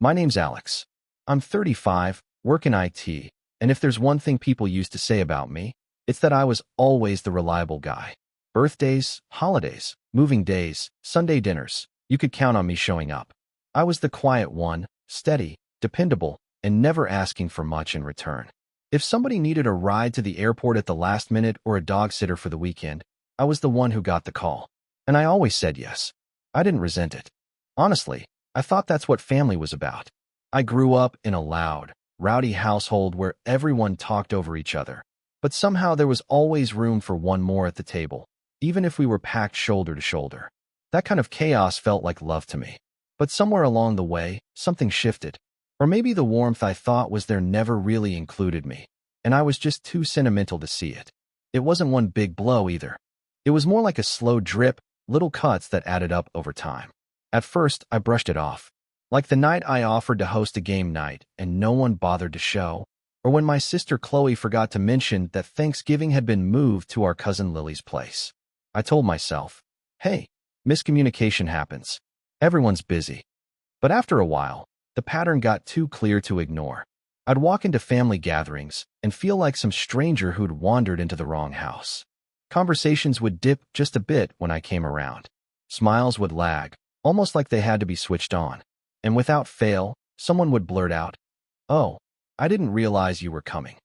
My name's Alex. I'm 35, work in IT, and if there's one thing people used to say about me, it's that I was always the reliable guy. Birthdays, holidays, moving days, Sunday dinners, you could count on me showing up. I was the quiet one, steady, dependable, and never asking for much in return. If somebody needed a ride to the airport at the last minute or a dog sitter for the weekend, I was the one who got the call. And I always said yes. I didn't resent it. Honestly, I thought that's what family was about. I grew up in a loud, rowdy household where everyone talked over each other. But somehow there was always room for one more at the table, even if we were packed shoulder to shoulder. That kind of chaos felt like love to me. But somewhere along the way, something shifted. Or maybe the warmth I thought was there never really included me, and I was just too sentimental to see it. It wasn't one big blow either. It was more like a slow drip, little cuts that added up over time. At first, I brushed it off. Like the night I offered to host a game night and no one bothered to show, or when my sister Chloe forgot to mention that Thanksgiving had been moved to our cousin Lily's place. I told myself, hey, miscommunication happens. Everyone's busy. But after a while, the pattern got too clear to ignore. I'd walk into family gatherings and feel like some stranger who'd wandered into the wrong house. Conversations would dip just a bit when I came around. Smiles would lag, almost like they had to be switched on. And without fail, someone would blurt out, "Oh, I didn't realize you were coming."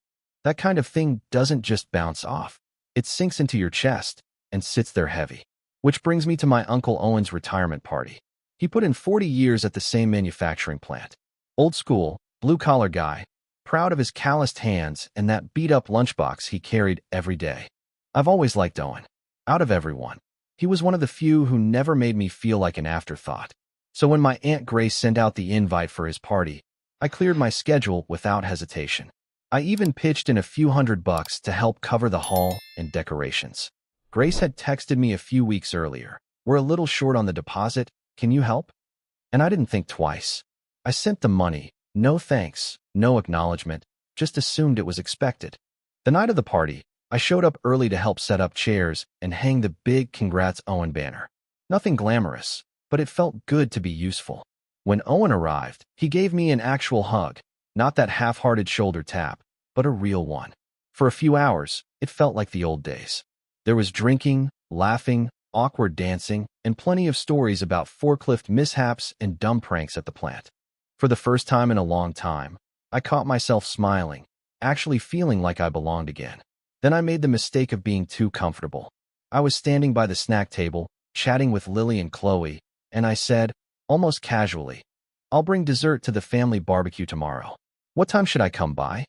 That kind of thing doesn't just bounce off. It sinks into your chest and sits there heavy. Which brings me to my Uncle Owen's retirement party. He put in 40 years at the same manufacturing plant. Old school, blue-collar guy, proud of his calloused hands and that beat-up lunchbox he carried every day. I've always liked Owen. Out of everyone, he was one of the few who never made me feel like an afterthought. So when my Aunt Grace sent out the invite for his party, I cleared my schedule without hesitation. I even pitched in a few $100 to help cover the hall and decorations. Grace had texted me a few weeks earlier. "We're a little short on the deposit. Can you help?" And I didn't think twice. I sent the money. No thanks, no acknowledgement, just assumed it was expected. The night of the party, I showed up early to help set up chairs and hang the big Congrats Owen banner. Nothing glamorous, but it felt good to be useful. When Owen arrived, he gave me an actual hug, not that half-hearted shoulder tap, but a real one. For a few hours, it felt like the old days. There was drinking, laughing, awkward dancing, and plenty of stories about forklift mishaps and dumb pranks at the plant. For the first time in a long time, I caught myself smiling, actually feeling like I belonged again. Then I made the mistake of being too comfortable. I was standing by the snack table, chatting with Lily and Chloe, and I said, almost casually, "I'll bring dessert to the family barbecue tomorrow. What time should I come by?"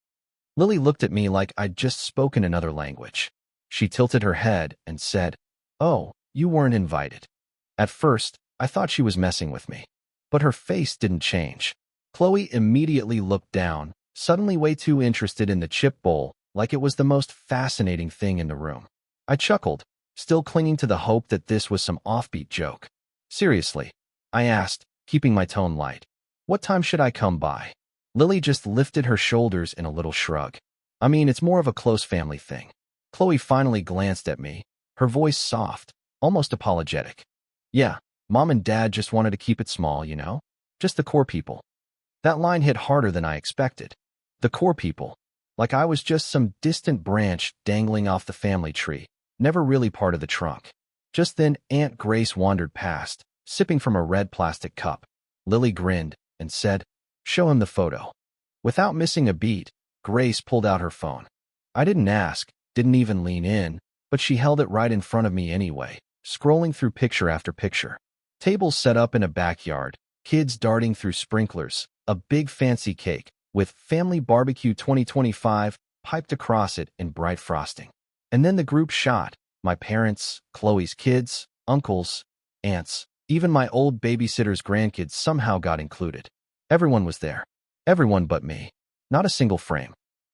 Lily looked at me like I'd just spoken another language. She tilted her head and said, "Oh, you weren't invited." At first, I thought she was messing with me. But her face didn't change. Chloe immediately looked down, suddenly way too interested in the chip bowl, like it was the most fascinating thing in the room. I chuckled, still clinging to the hope that this was some offbeat joke. "Seriously," I asked, keeping my tone light. "What time should I come by?" Lily just lifted her shoulders in a little shrug. "I mean, it's more of a close family thing." Chloe finally glanced at me, her voice soft, almost apologetic. "Yeah, Mom and Dad just wanted to keep it small, you know? Just the core people." That line hit harder than I expected. The core people. Like I was just some distant branch dangling off the family tree, never really part of the trunk. Just then, Aunt Grace wandered past, sipping from a red plastic cup. Lily grinned and said, "Show him the photo." Without missing a beat, Grace pulled out her phone. I didn't ask, didn't even lean in, but she held it right in front of me anyway, scrolling through picture after picture. Tables set up in a backyard, kids darting through sprinklers, a big fancy cake, with "Family Barbecue 2025 piped across it in bright frosting. And then the group shot, my parents, Chloe's kids, uncles, aunts, even my old babysitter's grandkids somehow got included. Everyone was there. Everyone but me. Not a single frame.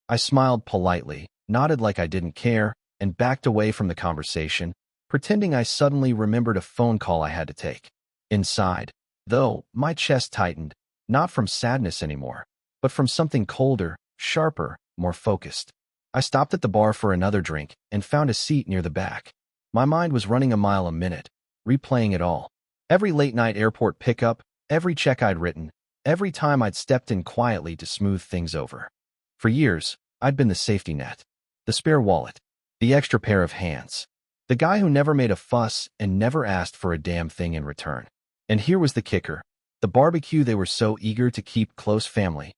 I smiled politely, nodded like I didn't care, and backed away from the conversation, pretending I suddenly remembered a phone call I had to take. Inside, though, my chest tightened, not from sadness anymore, but from something colder, sharper, more focused. I stopped at the bar for another drink and found a seat near the back. My mind was running a mile a minute, replaying it all. Every late-night airport pickup, every check I'd written, every time I'd stepped in quietly to smooth things over. For years, I'd been the safety net, the spare wallet, the extra pair of hands, the guy who never made a fuss and never asked for a damn thing in return. And here was the kicker. The barbecue they were so eager to keep close family.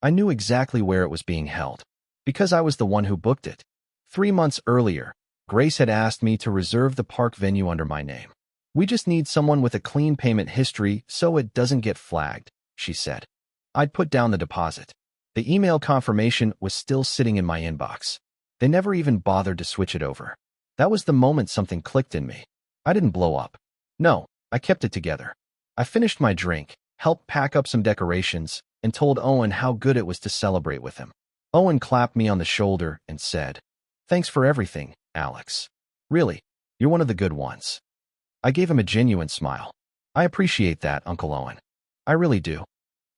I knew exactly where it was being held, because I was the one who booked it. 3 months earlier, Grace had asked me to reserve the park venue under my name. "We just need someone with a clean payment history so it doesn't get flagged," she said. I'd put down the deposit. The email confirmation was still sitting in my inbox. They never even bothered to switch it over. That was the moment something clicked in me. I didn't blow up. No, I kept it together. I finished my drink, helped pack up some decorations, and told Owen how good it was to celebrate with him. Owen clapped me on the shoulder and said, "Thanks for everything, Alex. Really, you're one of the good ones." I gave him a genuine smile. "I appreciate that, Uncle Owen. I really do."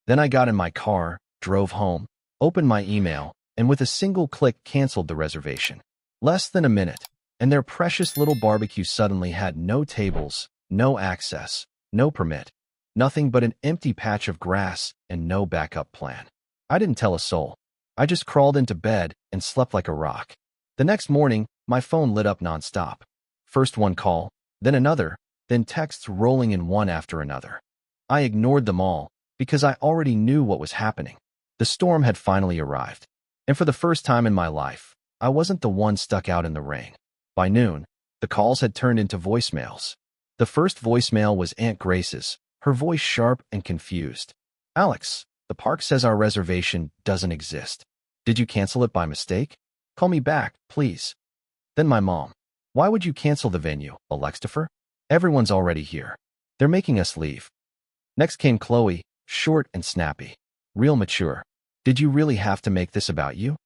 Then I got in my car, drove home, opened my email, and with a single click canceled the reservation. Less than a minute, and their precious little barbecue suddenly had no tables, no access, no permit, nothing but an empty patch of grass and no backup plan. I didn't tell a soul. I just crawled into bed and slept like a rock. The next morning, my phone lit up nonstop. First one call, then another, then texts rolling in one after another. I ignored them all because I already knew what was happening. The storm had finally arrived. And for the first time in my life, I wasn't the one stuck out in the rain. By noon, the calls had turned into voicemails. The first voicemail was Aunt Grace's, her voice sharp and confused. "Alex, the park says our reservation doesn't exist. Did you cancel it by mistake? Call me back, please." Then my mom. "Why would you cancel the venue, Alextifer? Everyone's already here. They're making us leave." Next came Chloe, short and snappy. Real mature. "Did you really have to make this about you?"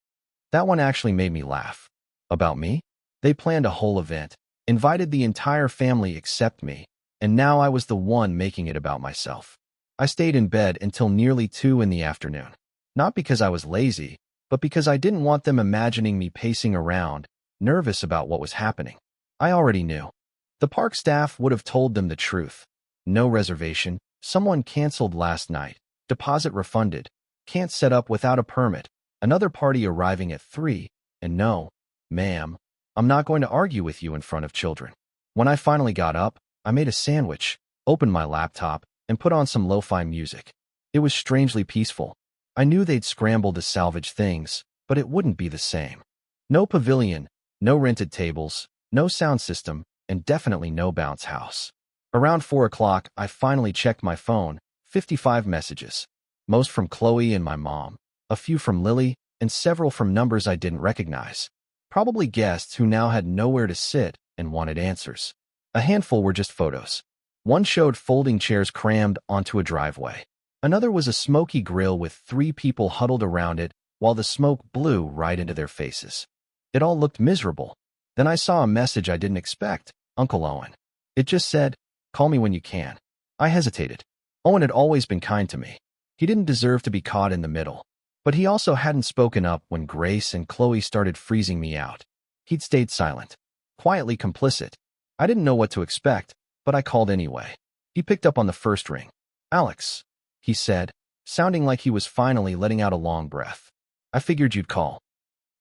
That one actually made me laugh. About me? They planned a whole event, invited the entire family except me, and now I was the one making it about myself. I stayed in bed until nearly 2 in the afternoon. Not because I was lazy, but because I didn't want them imagining me pacing around, nervous about what was happening. I already knew. The park staff would have told them the truth. No reservation, someone canceled last night, deposit refunded, can't set up without a permit, another party arriving at 3, and no, ma'am, I'm not going to argue with you in front of children. When I finally got up, I made a sandwich, opened my laptop, and put on some lo-fi music. It was strangely peaceful. I knew they'd scrambled to salvage things, but it wouldn't be the same. No pavilion, no rented tables, no sound system, and definitely no bounce house. Around 4 o'clock, I finally checked my phone, 55 messages. Most from Chloe and my mom, a few from Lily, and several from numbers I didn't recognize. Probably guests who now had nowhere to sit and wanted answers. A handful were just photos. One showed folding chairs crammed onto a driveway. Another was a smoky grill with 3 people huddled around it while the smoke blew right into their faces. It all looked miserable. Then I saw a message I didn't expect, Uncle Owen. It just said, "Call me when you can." I hesitated. Owen had always been kind to me. He didn't deserve to be caught in the middle. But he also hadn't spoken up when Grace and Chloe started freezing me out. He'd stayed silent, quietly complicit. I didn't know what to expect, but I called anyway. He picked up on the first ring. "Alex," he said, sounding like he was finally letting out a long breath. "I figured you'd call."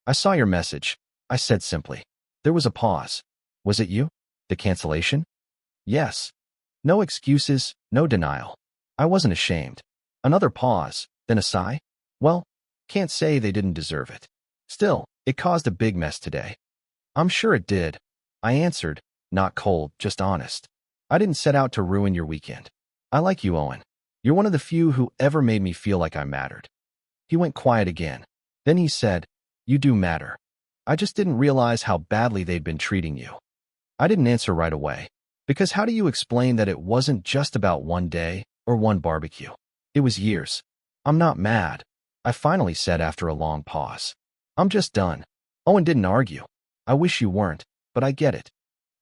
"I saw your message," I said simply. There was a pause. "Was it you? The cancellation?" "Yes." No excuses, no denial. I wasn't ashamed. Another pause, then a sigh. "Well, can't say they didn't deserve it. Still, it caused a big mess today." "I'm sure it did," I answered, not cold, just honest. "I didn't set out to ruin your weekend. I like you, Owen. You're one of the few who ever made me feel like I mattered." He went quiet again. Then he said, "You do matter. I just didn't realize how badly they'd been treating you." I didn't answer right away. Because how do you explain that it wasn't just about one day or one barbecue? It was years. "I'm not mad," I finally said after a long pause. "I'm just done." Owen didn't argue. "I wish you weren't, but I get it."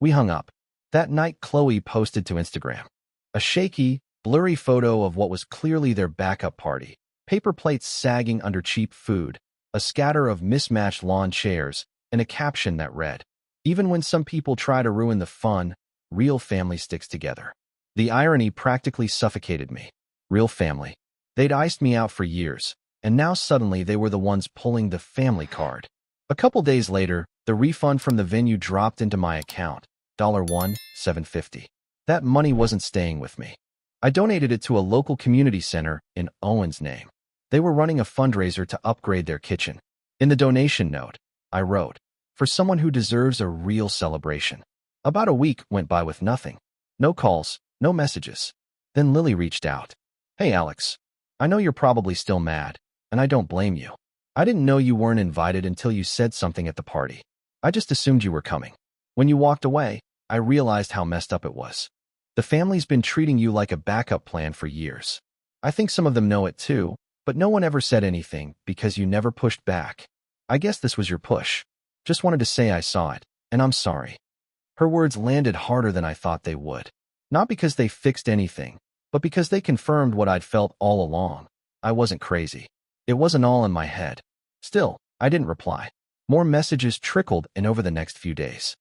We hung up. That night, Chloe posted to Instagram a shaky, blurry photo of what was clearly their backup party, paper plates sagging under cheap food, a scatter of mismatched lawn chairs, and a caption that read, "Even when some people try to ruin the fun, real family sticks together." The irony practically suffocated me. Real family. They'd iced me out for years, and now suddenly they were the ones pulling the family card. A couple days later, the refund from the venue dropped into my account, $1,750. That money wasn't staying with me. I donated it to a local community center in Owen's name. They were running a fundraiser to upgrade their kitchen. In the donation note, I wrote, "For someone who deserves a real celebration." About a week went by with nothing. No calls, no messages. Then Lily reached out. "Hey Alex, I know you're probably still mad, and I don't blame you. I didn't know you weren't invited until you said something at the party. I just assumed you were coming. When you walked away, I realized how messed up it was. The family's been treating you like a backup plan for years. I think some of them know it too, but no one ever said anything because you never pushed back. I guess this was your push. Just wanted to say I saw it, and I'm sorry." Her words landed harder than I thought they would. Not because they fixed anything, but because they confirmed what I'd felt all along. I wasn't crazy. It wasn't all in my head. Still, I didn't reply. More messages trickled in over the next few days.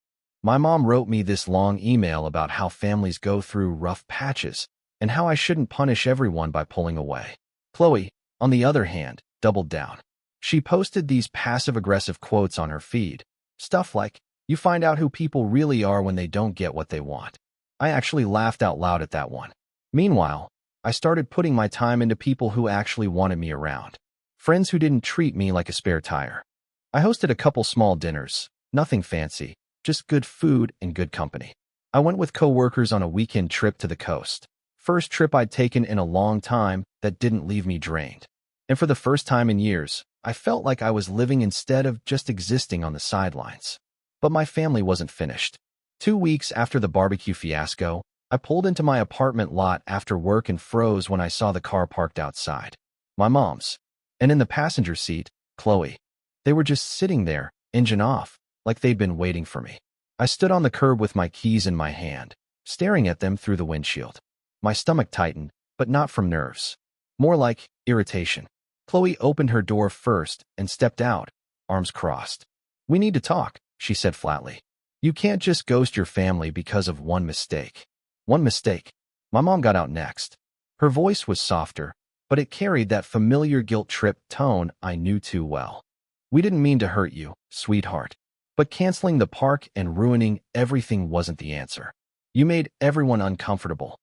My mom wrote me this long email about how families go through rough patches and how I shouldn't punish everyone by pulling away. Chloe, on the other hand, doubled down. She posted these passive-aggressive quotes on her feed. Stuff like, "You find out who people really are when they don't get what they want." I actually laughed out loud at that one. Meanwhile, I started putting my time into people who actually wanted me around. Friends who didn't treat me like a spare tire. I hosted a couple small dinners, nothing fancy, just good food and good company. I went with coworkers on a weekend trip to the coast. First trip I'd taken in a long time that didn't leave me drained. And for the first time in years, I felt like I was living instead of just existing on the sidelines. But my family wasn't finished. 2 weeks after the barbecue fiasco, I pulled into my apartment lot after work and froze when I saw the car parked outside. My mom's. And in the passenger seat, Chloe. They were just sitting there, engine off, like they'd been waiting for me. I stood on the curb with my keys in my hand, staring at them through the windshield. My stomach tightened, but not from nerves. More like irritation. Chloe opened her door first and stepped out, arms crossed. "We need to talk," she said flatly. "You can't just ghost your family because of one mistake." One mistake. My mom got out next. Her voice was softer, but it carried that familiar guilt trip tone I knew too well. "We didn't mean to hurt you, sweetheart. But canceling the park and ruining everything wasn't the answer. You made everyone uncomfortable."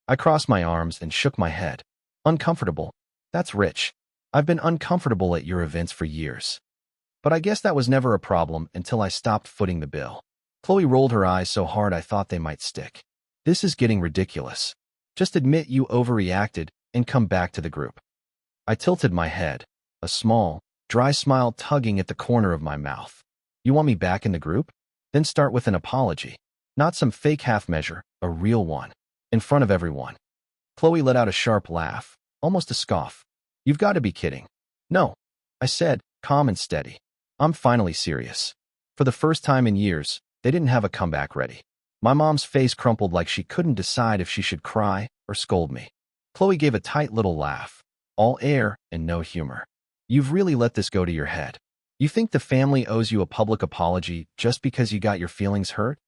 I crossed my arms and shook my head. "Uncomfortable? That's rich. I've been uncomfortable at your events for years. But I guess that was never a problem until I stopped footing the bill." Chloe rolled her eyes so hard I thought they might stick. "This is getting ridiculous. Just admit you overreacted and come back to the group." I tilted my head, a small, dry smile tugging at the corner of my mouth. "You want me back in the group? Then start with an apology. Not some fake half measure, a real one. In front of everyone." Chloe let out a sharp laugh, almost a scoff. "You've got to be kidding." "No," I said, calm and steady. "I'm finally serious." For the first time in years, they didn't have a comeback ready. My mom's face crumpled like she couldn't decide if she should cry or scold me. Chloe gave a tight little laugh, all air and no humor. "You've really let this go to your head. You think the family owes you a public apology just because you got your feelings hurt?"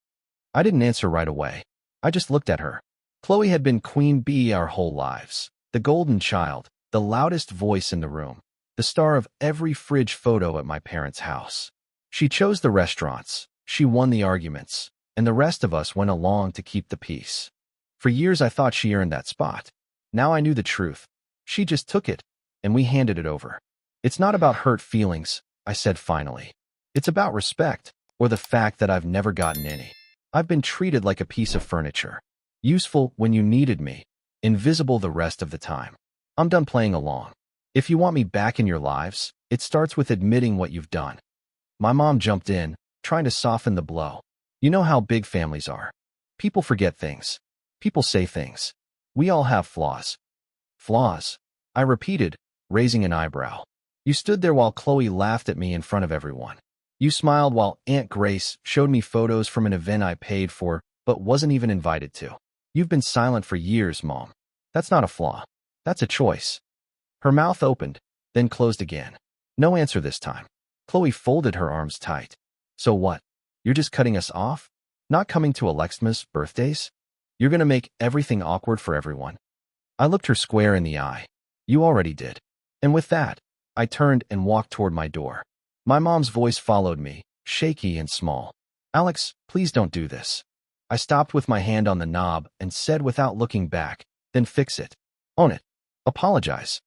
I didn't answer right away. I just looked at her. Chloe had been Queen Bee our whole lives, the golden child, the loudest voice in the room, the star of every fridge photo at my parents' house. She chose the restaurants, she won the arguments, and the rest of us went along to keep the peace. For years I thought she earned that spot. Now I knew the truth. She just took it, and we handed it over. "It's not about hurt feelings," I said finally. "It's about respect, or the fact that I've never gotten any. I've been treated like a piece of furniture. Useful when you needed me, invisible the rest of the time. I'm done playing along. If you want me back in your lives, it starts with admitting what you've done." My mom jumped in, trying to soften the blow. "You know how big families are. People forget things. People say things. We all have flaws." "Flaws?" I repeated, raising an eyebrow. "You stood there while Chloe laughed at me in front of everyone. You smiled while Aunt Grace showed me photos from an event I paid for but wasn't even invited to. You've been silent for years, Mom. That's not a flaw. That's a choice." Her mouth opened, then closed again. No answer this time. Chloe folded her arms tight. "So what? You're just cutting us off? Not coming to Alexma's birthdays? You're going to make everything awkward for everyone?" I looked her square in the eye. You already did. And with that, I turned and walked toward my door. My mom's voice followed me, shaky and small. Alex, please don't do this. I stopped with my hand on the knob and said without looking back, then fix it. Own it. Apologize.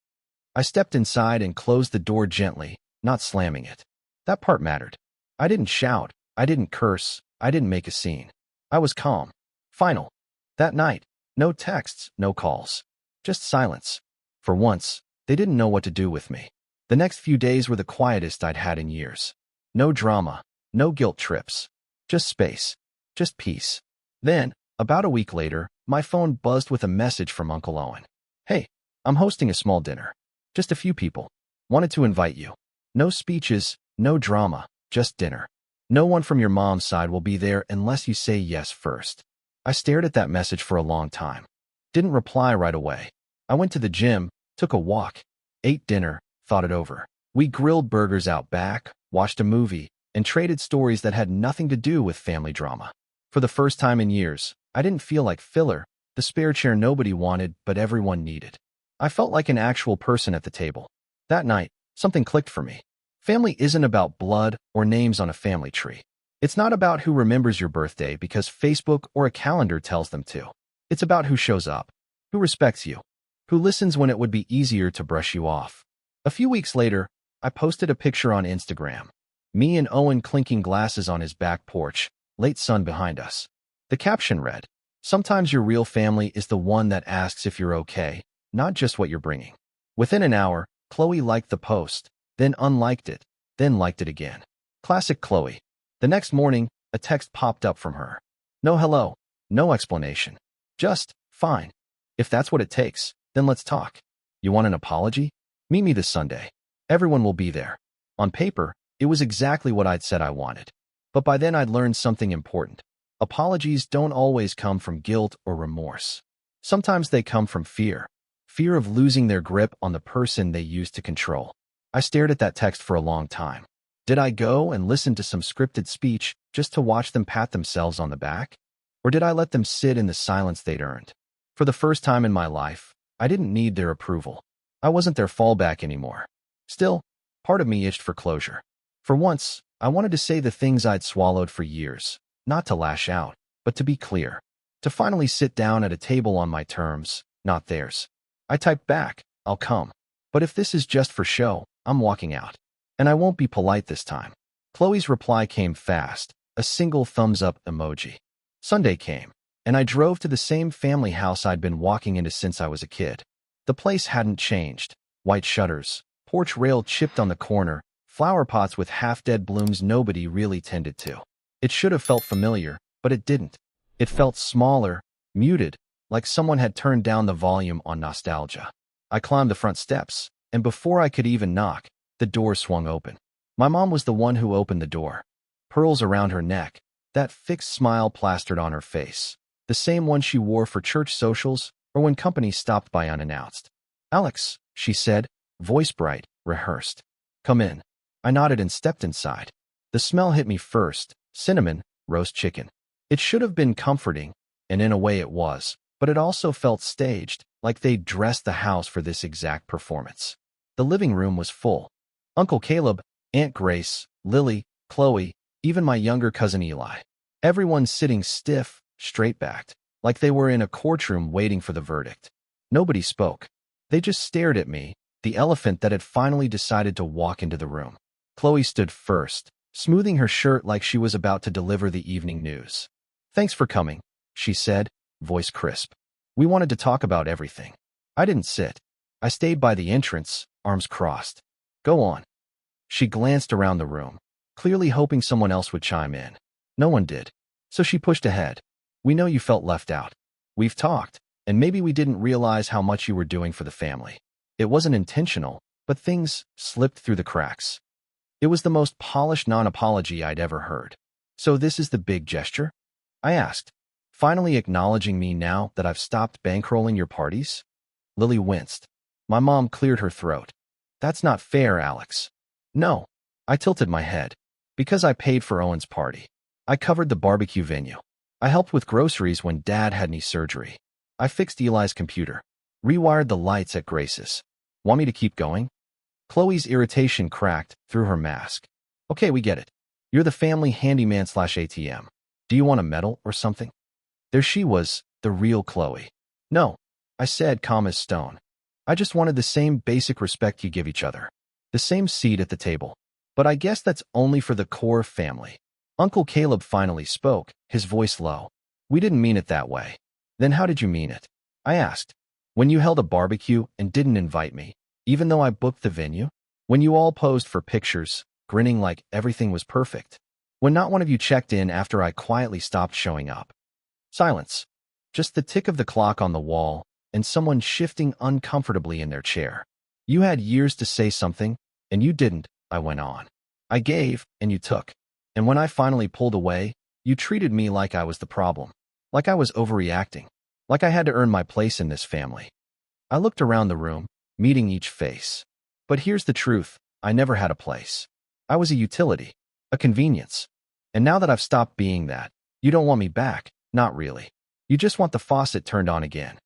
I stepped inside and closed the door gently, not slamming it. That part mattered. I didn't shout. I didn't curse. I didn't make a scene. I was calm. Final. That night, no texts, no calls. Just silence. For once, they didn't know what to do with me. The next few days were the quietest I'd had in years. No drama, no guilt trips. Just space. Just peace. Then, about a week later, my phone buzzed with a message from Uncle Owen. Hey, I'm hosting a small dinner. Just a few people. Wanted to invite you. No speeches, no drama, just dinner. No one from your mom's side will be there unless you say yes first. I stared at that message for a long time. Didn't reply right away. I went to the gym, took a walk, ate dinner, thought it over. We grilled burgers out back, watched a movie, and traded stories that had nothing to do with family drama. For the first time in years, I didn't feel like filler, the spare chair nobody wanted but everyone needed. I felt like an actual person at the table. That night, something clicked for me. Family isn't about blood or names on a family tree. It's not about who remembers your birthday because Facebook or a calendar tells them to. It's about who shows up, who respects you, who listens when it would be easier to brush you off. A few weeks later, I posted a picture on Instagram. Me and Owen clinking glasses on his back porch, late sun behind us. The caption read, "Sometimes your real family is the one that asks if you're okay, not just what you're bringing." Within an hour, Chloe liked the post, then unliked it, then liked it again. Classic Chloe. The next morning, a text popped up from her. No hello, no explanation. Just, fine. If that's what it takes, then let's talk. You want an apology? Meet me this Sunday. Everyone will be there. On paper, it was exactly what I'd said I wanted. But by then I'd learned something important. Apologies don't always come from guilt or remorse. Sometimes they come from fear. Fear of losing their grip on the person they used to control. I stared at that text for a long time. Did I go and listen to some scripted speech just to watch them pat themselves on the back? Or did I let them sit in the silence they'd earned? For the first time in my life, I didn't need their approval. I wasn't their fallback anymore. Still, part of me itched for closure. For once, I wanted to say the things I'd swallowed for years, not to lash out, but to be clear. To finally sit down at a table on my terms, not theirs. I typed back, I'll come. But if this is just for show, I'm walking out. And I won't be polite this time. Chloe's reply came fast, a single thumbs up emoji. Sunday came, and I drove to the same family house I'd been walking into since I was a kid. The place hadn't changed. White shutters, porch rail chipped on the corner, flower pots with half-dead blooms nobody really tended to. It should have felt familiar, but it didn't. It felt smaller, muted, like someone had turned down the volume on nostalgia. I climbed the front steps, and before I could even knock, the door swung open. My mom was the one who opened the door. Pearls around her neck, that fixed smile plastered on her face. The same one she wore for church socials or when company stopped by unannounced. "Alex," she said, voice bright, rehearsed. "Come in." I nodded and stepped inside. The smell hit me first, cinnamon, roast chicken. It should have been comforting, and in a way it was, but it also felt staged, like they'd dressed the house for this exact performance. The living room was full. Uncle Caleb, Aunt Grace, Lily, Chloe, even my younger cousin Eli. Everyone sitting stiff, straight-backed, like they were in a courtroom waiting for the verdict. Nobody spoke. They just stared at me, the elephant that had finally decided to walk into the room. Chloe stood first, smoothing her shirt like she was about to deliver the evening news. "Thanks for coming," she said, voice crisp. "We wanted to talk about everything." I didn't sit. I stayed by the entrance, arms crossed. "Go on." She glanced around the room, clearly hoping someone else would chime in. No one did. So she pushed ahead. "We know you felt left out. We've talked, and maybe we didn't realize how much you were doing for the family. It wasn't intentional, but things slipped through the cracks." It was the most polished non-apology I'd ever heard. "So this is the big gesture?" I asked, finally acknowledging me now that I've stopped bankrolling your parties. Lily winced. My mom cleared her throat. "That's not fair, Alex." "No." I tilted my head. "Because I paid for Owen's party. I covered the barbecue venue. I helped with groceries when Dad had knee surgery. I fixed Eli's computer. Rewired the lights at Grace's. Want me to keep going? Chloe's irritation cracked through her mask. Okay, we get it. You're the family handyman slash ATM. Do you want a medal or something? There she was, the real Chloe. No, I said, calm as stone. I just wanted the same basic respect you give each other. The same seat at the table. But I guess that's only for the core family. Uncle Caleb finally spoke, his voice low. We didn't mean it that way. Then how did you mean it? I asked. When you held a barbecue and didn't invite me, even though I booked the venue? When you all posed for pictures, grinning like everything was perfect? When not one of you checked in after I quietly stopped showing up? Silence. Just the tick of the clock on the wall and someone shifting uncomfortably in their chair. You had years to say something, and you didn't, I went on. I gave, and you took. And when I finally pulled away, you treated me like I was the problem. Like I was overreacting. Like I had to earn my place in this family. I looked around the room, meeting each face. But here's the truth, I never had a place. I was a utility, a convenience. And now that I've stopped being that, you don't want me back, not really. You just want the faucet turned on again.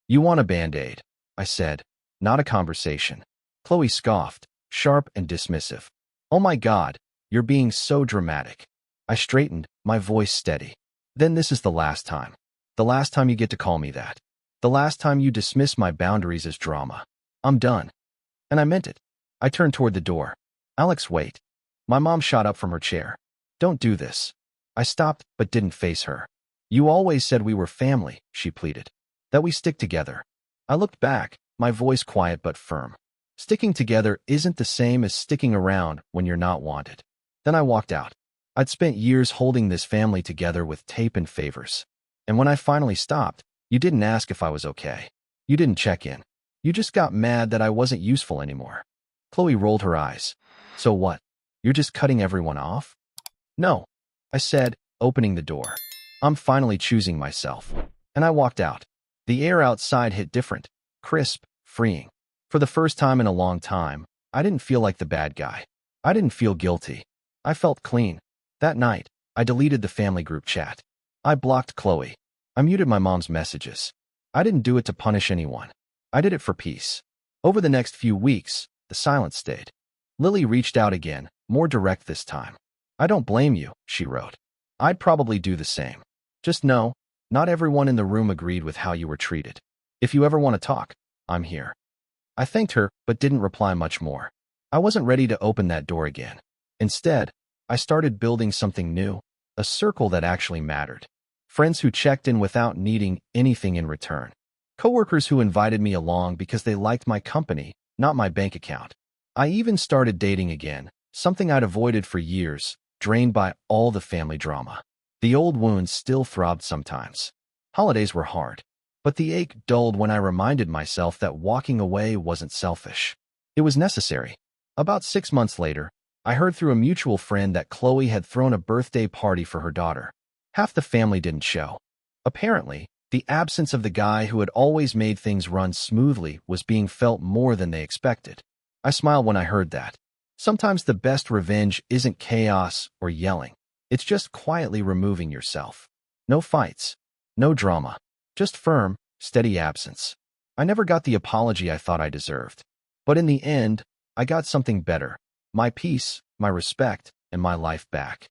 You want a Band-Aid, I said, not a conversation. Chloe scoffed, sharp and dismissive. Oh my God, you're being so dramatic. I straightened, my voice steady. Then this is the last time. The last time you get to call me that. The last time you dismiss my boundaries as drama. I'm done. And I meant it. I turned toward the door. Alex, wait. My mom shot up from her chair. Don't do this. I stopped, but didn't face her. You always said we were family, she pleaded. That we stick together. I looked back, my voice quiet but firm. Sticking together isn't the same as sticking around when you're not wanted. Then I walked out. I'd spent years holding this family together with tape and favors. And when I finally stopped, you didn't ask if I was okay. You didn't check in. You just got mad that I wasn't useful anymore. Chloe rolled her eyes. So what? You're just cutting everyone off? No, I said, opening the door. I'm finally choosing myself. And I walked out. The air outside hit different, crisp, freeing. For the first time in a long time, I didn't feel like the bad guy. I didn't feel guilty. I felt clean. That night, I deleted the family group chat. I blocked Chloe. I muted my mom's messages. I didn't do it to punish anyone. I did it for peace. Over the next few weeks, the silence stayed. Lily reached out again, more direct this time. I don't blame you, she wrote. I'd probably do the same. Just know, not everyone in the room agreed with how you were treated. If you ever want to talk, I'm here. I thanked her, but didn't reply much more. I wasn't ready to open that door again. Instead, I started building something new, a circle that actually mattered. Friends who checked in without needing anything in return. Coworkers who invited me along because they liked my company, not my bank account. I even started dating again, something I'd avoided for years, drained by all the family drama. The old wounds still throbbed sometimes. Holidays were hard, but the ache dulled when I reminded myself that walking away wasn't selfish. It was necessary. About 6 months later, I heard through a mutual friend that Chloe had thrown a birthday party for her daughter. Half the family didn't show. Apparently, the absence of the guy who had always made things run smoothly was being felt more than they expected. I smiled when I heard that. Sometimes the best revenge isn't chaos or yelling. It's just quietly removing yourself. No fights. No drama. Just firm, steady absence. I never got the apology I thought I deserved. But in the end, I got something better. My peace, my respect, and my life back.